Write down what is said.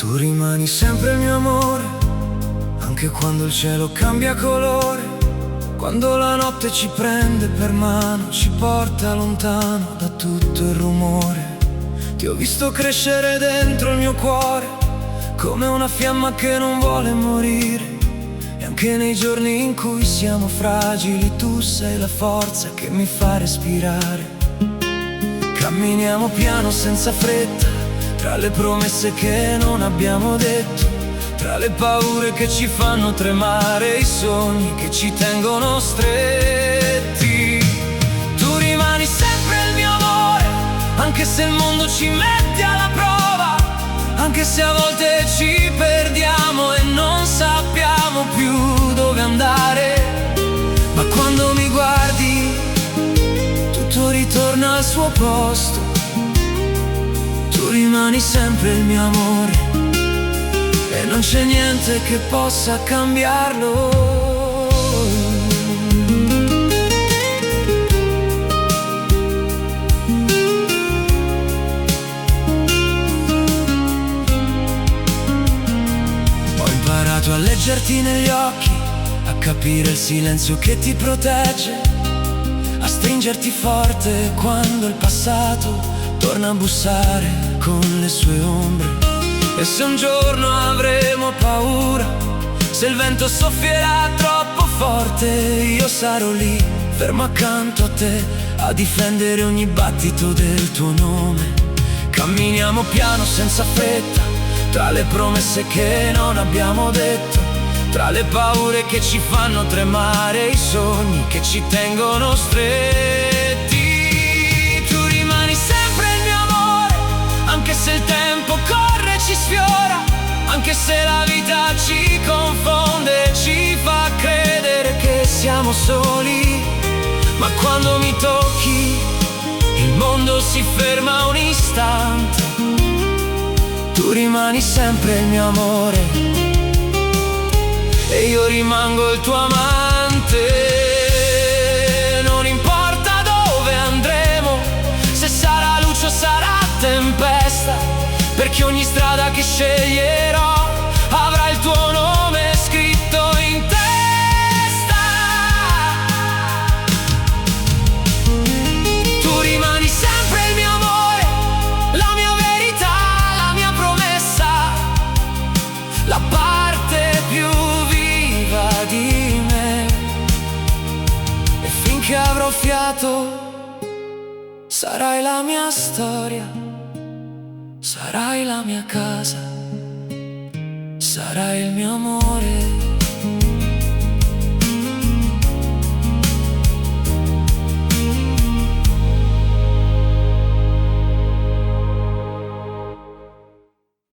Tu rimani sempre il mio amore, anche quando il cielo cambia colore, quando la notte ci prende per mano, ci porta lontano da tutto il rumore. Ti ho visto crescere dentro il mio cuore, come una fiamma che non vuole morire. E anche nei giorni in cui siamo fragili, tu sei la forza che mi fa respirare. Camminiamo piano senza fretta, tra le promesse che non abbiamo detto, tra le paure che ci fanno tremare, i sogni che ci tengono stretti. Tu rimani sempre il mio amore, anche se il mondo ci mette alla prova, anche se a volte ci perdiamo e non sappiamo più dove andare. Ma quando mi guardi, tutto ritorna al suo posto. Tu rimani sempre il mio amore e non c'è niente che possa cambiarlo. Ho imparato a leggerti negli occhi, a capire il silenzio che ti protegge, a stringerti forte quando il passato torna a bussare con le sue ombre. E se un giorno avremo paura, se il vento soffierà troppo forte, io sarò lì, fermo accanto a te, a difendere ogni battito del tuo nome. Camminiamo piano senza fretta, tra le promesse che non abbiamo detto, tra le paure che ci fanno tremare, i sogni che ci tengono stretti. Tu rimani sempre il mio amore, anche se il tempo corre e ci sfiora, anche se la vita ci confonde e ci fa credere che siamo soli. Ma quando mi tocchi, il mondo si ferma un istante. Tu rimani sempre il mio amore e io rimango il tuo amante. Non importa dove andremo, se sarà luce o sarà tempesta, perché ogni strada che sceglierò avrà il tuo nome scritto in testa. Tu rimani sempre il mio amore, la mia verità, la mia promessa, la parte più viva di me. E finché avrò fiato, sarai la mia storia, sarai la mia casa, sarai il mio amore.